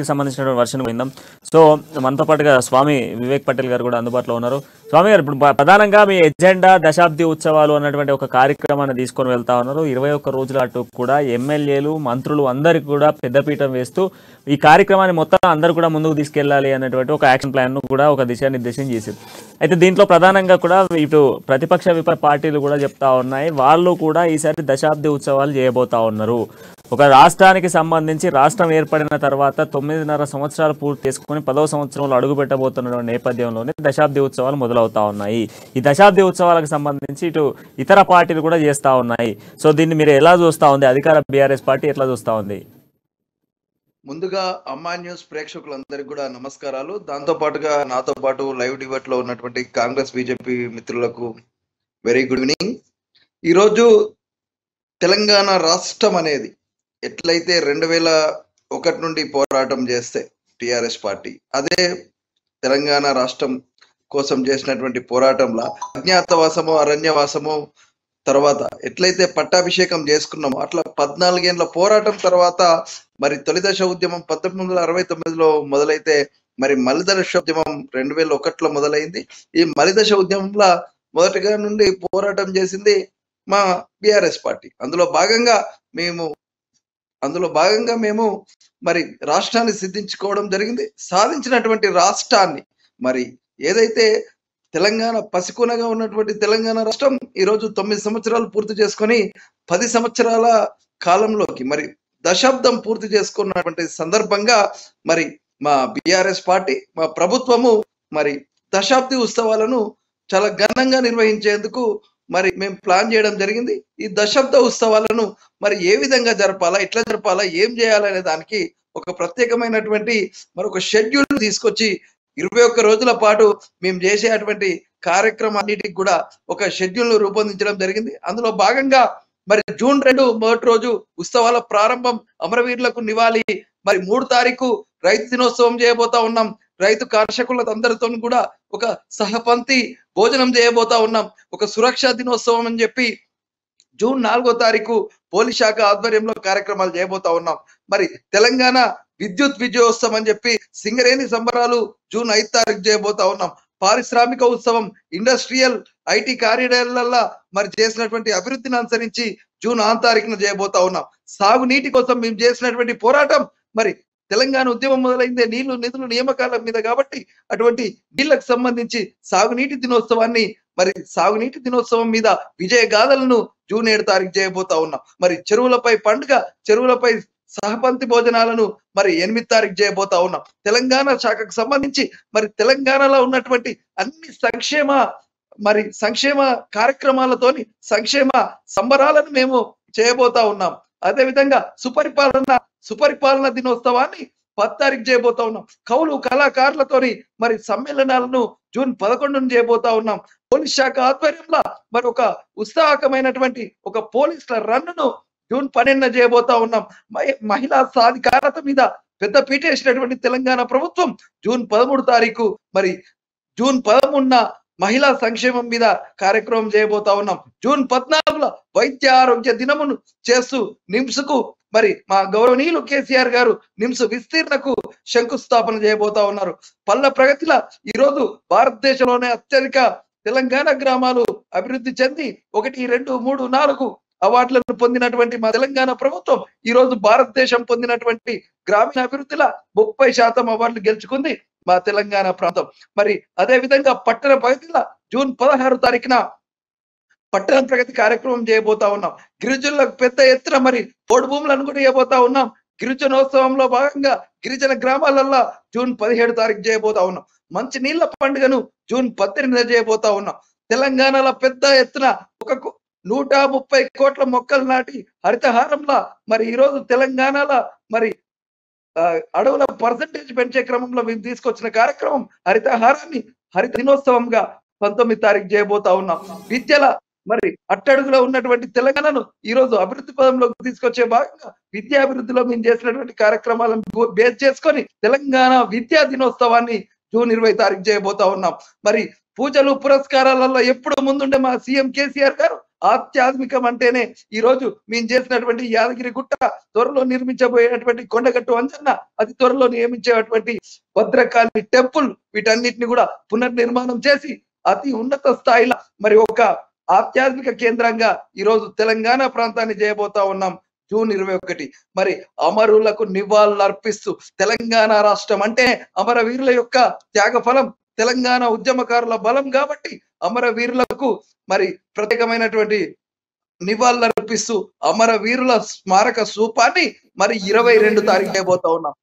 సంబంధించిన version పోయిందాం. So మనతో పాటుగా స్వామి వివేక్ పటేల్ గారు కూడా అందుబాటులో ఉన్నారు. స్వామి గారు, ఇప్పుడు ప్రధానంగా మీ ఎజెండా దశాబ్ది ఉత్సవాలు అన్నటువంటి ఒక కార్యక్రమాన్ని తీసుకొని వెళ్తా ఉన్నారు. 21 రోజుల అటు కూడా ఎమ్మెల్యేలు, మంత్రులు అందరికీ కూడా పెద్దపీఠం వేస్తూ ఈ కార్యక్రమాన్ని మొత్తం అందరూ కూడా ముందుకు తీసుకెళ్లాలి అనేటువంటి ఒక యాక్షన్ ప్లాన్ ను కూడా ఒక దిశానిర్దేశం చేసింది. అయితే దీంట్లో ప్రధానంగా కూడా ఇటు ప్రతిపక్ష విపక్ష పార్టీలు కూడా చెప్తా ఉన్నాయి, వాళ్ళు కూడా ఈసారి దశాబ్ది ఉత్సవాలు చేయబోతా ఉన్నారు. ఒక రాష్ట్రానికి సంబంధించి రాష్ట్రం ఏర్పడిన తర్వాత 9.5 సంవత్సరాలు పూర్తి చేసుకుని 10వ సంవత్సరంలో అడుగు పెట్టబోతున్న నేపథ్యంలోనే దశాబ్ది ఉత్సవాలు మొదలవుతా ఉన్నాయి. ఈ దశాబ్ది ఉత్సవాలకు సంబంధించి ఇటు ఇతర పార్టీలు కూడా చేస్తూ ఉన్నాయి. సో దీన్ని మీరు ఎలా చూస్తూ ఉంది? అధికార బీఆర్ఎస్ పార్టీ ఎట్లా చూస్తూ ఉంది? ముందుగా అమ్మా న్యూస్ ప్రేక్షకులందరికీ కూడా నమస్కారాలు. దాంతో పాటుగా నాతో పాటు లైవ్ డిబేట్ లో ఉన్నటువంటి కాంగ్రెస్ బీజేపీ మిత్రులకు వెరీ గుడ్ ఈవినింగ్. ఈరోజు తెలంగాణ రాష్ట్రం అనేది ఎట్లయితే 2001 నుండి పోరాటం చేస్తే టిఆర్ఎస్ పార్టీ, అదే తెలంగాణ రాష్ట్రం కోసం చేసినటువంటి పోరాటంలో అజ్ఞాతవాసము, అరణ్యవాసము తర్వాత ఎట్లయితే పట్టాభిషేకం చేసుకున్నామో అట్లా 14 ఏళ్ల పోరాటం తర్వాత మరి తొలిదశ ఉద్యమం 1969లో మొదలైతే మరి మలిదశ ఉద్యమం 2001లో మొదలైంది. ఈ మలిదశ ఉద్యమంలో మొదటిగా నుండి పోరాటం చేసింది మా బిఆర్ఎస్ పార్టీ. అందులో భాగంగా మేము మరి రాష్ట్రాన్ని సిద్ధించుకోవడం జరిగింది. సాధించినటువంటి రాష్ట్రాన్ని మరి ఏదైతే తెలంగాణ పసికొనగా ఉన్నటువంటి తెలంగాణ రాష్ట్రం ఈరోజు 9 సంవత్సరాలు పూర్తి చేసుకొని 10 సంవత్సరాల కాలంలోకి మరి దశాబ్దం పూర్తి చేసుకున్నటువంటి సందర్భంగా మరి మా బిఆర్ఎస్ పార్టీ, మా ప్రభుత్వము మరి దశాబ్ది ఉత్సవాలను చాలా ఘనంగా నిర్వహించేందుకు మరి మేము ప్లాన్ చేయడం జరిగింది. ఈ దశాబ్ద ఉత్సవాలను మరి ఏ విధంగా జరపాలా, ఎట్లా జరపాలా, ఏం చేయాలనే దానికి ఒక ప్రత్యేకమైనటువంటి మరొక షెడ్యూల్ తీసుకొచ్చి 21 రోజుల పాటు మేము చేసేటువంటి కార్యక్రమాన్నిటికి కూడా ఒక షెడ్యూల్ రూపొందించడం జరిగింది. అందులో భాగంగా మరి జూన్ 2 మొదటి రోజు ఉత్సవాల ప్రారంభం, అమరవీరులకు నివాళి. మరి 3 తారీఖు రైతు దినోత్సవం చేయబోతా ఉన్నాం. రైతు కర్షకుల అందరితో కూడా ఒక సహపంక్తి భోజనం చేయబోతా ఉన్నాం. ఒక సురక్షా దినోత్సవం అని చెప్పి జూన్ 4వ తారీఖు పోలీస్ శాఖ ఆధ్వర్యంలో కార్యక్రమాలు చేయబోతా ఉన్నాం. మరి తెలంగాణ విద్యుత్ విజయోత్సవం అని చెప్పి సింగరేణి సంబరాలు జూన్ 5 తారీఖు చేయబోతా ఉన్నాం. పారిశ్రామిక ఉత్సవం, ఇండస్ట్రియల్ ఐటీ కారిడార్లలో మరి చేసినటువంటి అభివృద్ధిని అనుసరించి జూన్ 6 తారీఖున చేయబోతా ఉన్నాం. సాగునీటి కోసం మేము చేసినటువంటి పోరాటం, మరి తెలంగాణ ఉద్యమం మొదలైందే నీళ్లు, నిధులు, నియామకాల మీద కాబట్టి అటువంటి నీళ్లకు సంబంధించి సాగునీటి దినోత్సవాన్ని మరి సాగునీటి దినోత్సవం మీద విజయ గాథలను జూన్ 7 తారీఖు చేయబోతా ఉన్నాం. మరి చెరువులపై పండుగ, చెరువులపై సహపంక్తి భోజనాలను మరి 8 తారీఖు చేయబోతా ఉన్నాం. తెలంగాణ శాఖకు సంబంధించి మరి తెలంగాణలో ఉన్నటువంటి అన్ని సంక్షేమ కార్యక్రమాలతోని సంక్షేమ సంబరాలను మేము చేయబోతా ఉన్నాం. అదే విధంగా సుపరిపాలన దినోత్సవాన్ని 10 తారీఖు చేయబోతా ఉన్నాం. కవులు కళాకారులతోని మరి సమ్మేళనాలను జూన్ 11 చేయబోతా ఉన్నాం. పోలీస్ శాఖ ఆధ్వర్యంలో మరి ఒక ఉత్సాహకమైనటువంటి ఒక పోలీసుల రన్ను జూన్ 12 చేయబోతా ఉన్నాం. మహిళా సాధికారత మీద పెద్ద పీట వేసినటువంటి తెలంగాణ ప్రభుత్వం జూన్ 13 తారీఖు మరి జూన్ 13న మహిళా సంక్షేమం మీద కార్యక్రమం చేయబోతా ఉన్నాం. జూన్ 14 వైద్య ఆరోగ్య దినమును చేస్తూ నిమ్స్కు మరి మా గౌరవనీయులు కేసీఆర్ గారు నిమ్స్ విస్తీర్ణకు శంకుస్థాపన చేయబోతా ఉన్నారు. పల్ల ప్రగతిలో ఈరోజు భారతదేశంలోనే అత్యధిక తెలంగాణ గ్రామాలు అభివృద్ధి చెంది 1, 2, 3, 4 అవార్డులను పొందినటువంటి మా తెలంగాణ ప్రభుత్వం ఈరోజు భారతదేశం పొందినటువంటి గ్రామీణ అభివృద్ధిలో 30% అవార్డులు గెలుచుకుంది మా తెలంగాణ ప్రాంతం. మరి అదే విధంగా పట్టణ ప్రగతిలో జూన్ 16 తారీఖున పట్టణ ప్రగతి కార్యక్రమం చేయబోతా ఉన్నాం. గిరిజనులకు పెద్ద ఎత్తున మరి పోడు భూములను కూడా చేయబోతా ఉన్నాం. గిరిజనోత్సవంలో భాగంగా గిరిజన గ్రామాలలో జూన్ 17 తారీఖు చేయబోతా ఉన్నాం. మంచి నీళ్ల పండుగను జూన్ 18 చేయబోతా ఉన్నాం. తెలంగాణలో పెద్ద ఎత్తున 130 కోట్ల మొక్కలు నాటి హరితహారంలా మరి ఈరోజు తెలంగాణలో మరి అడవుల పర్సంటేజ్ పెంచే క్రమంలో మేము తీసుకొచ్చిన కార్యక్రమం హరితహారాన్ని హరిత దినోత్సవంగా 19 తారీఖు చేయబోతా ఉన్నాం. విద్యల మరి అట్టడుగులో ఉన్నటువంటి తెలంగాణను ఈరోజు అభివృద్ధి పదంలోకి తీసుకొచ్చే భాగంగా విద్యాభివృద్ధిలో మేము చేసినటువంటి కార్యక్రమాలను బేస్ చేసుకొని తెలంగాణ విద్యా దినోత్సవాన్ని జూన్ 20 తారీఖు చేయబోతా ఉన్నాం. మరి పూజలు పురస్కారాలలో ఎప్పుడు ముందుండే మా సీఎం కేసీఆర్ గారు ఆధ్యాత్మికం అంటేనే ఈ రోజు మేము చేసినటువంటి యాదగిరి గుట్ట, త్వరలో నిర్మించబోయేటువంటి కొండగట్టు అంజన్న, అతి త్వరలో నియమించేటువంటి భద్రకాళి టెంపుల్, వీటన్నిటిని కూడా పునర్నిర్మాణం చేసి అతి ఉన్నత స్థాయిలో మరి ఒక ఆధ్యాత్మిక కేంద్రంగా ఈ రోజు తెలంగాణ ప్రాంతాన్ని చేయబోతా ఉన్నాం. జూన్ 21 మరి అమరులకు నివాళులు అర్పిస్తూ, తెలంగాణ రాష్ట్రం అంటే అమరవీరుల యొక్క త్యాగ ఫలం, తెలంగాణ ఉద్యమకారుల బలం కాబట్టి అమరవీరులకు మరి ప్రత్యేకమైనటువంటి నివాళులు అర్పిస్తూ అమరవీరుల స్మారక స్థూపాన్ని మరి 22 తారీఖు చేయబోతా ఉన్నాం.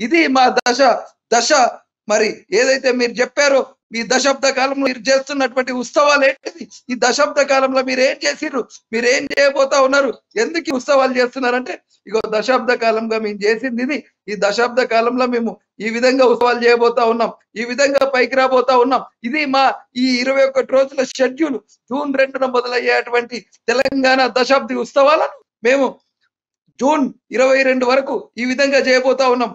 ఇది మా దశ మరి ఏదైతే మీరు చెప్పారో మీ దశాబ్ద కాలంలో మీరు చేస్తున్నటువంటి ఉత్సవాలు ఏంటిది, ఈ దశాబ్ద కాలంలో మీరు ఏం చేసిర్రు, మీరు ఏం చేయబోతా ఉన్నారు, ఎందుకు ఈ ఉత్సవాలు చేస్తున్నారంటే ఇగో దశాబ్ద కాలంగా మేము చేసింది ఇది, ఈ దశాబ్ద కాలంలో మేము ఈ విధంగా ఉత్సవాలు చేయబోతా ఉన్నాం, ఈ విధంగా పైకి రాబోతా ఉన్నాం. ఇది మా ఈ 21 రోజుల షెడ్యూల్. జూన్ 2న మొదలయ్యేటువంటి తెలంగాణ దశాబ్ది ఉత్సవాలను మేము జూన్ 22 వరకు ఈ విధంగా చేయబోతా ఉన్నాం.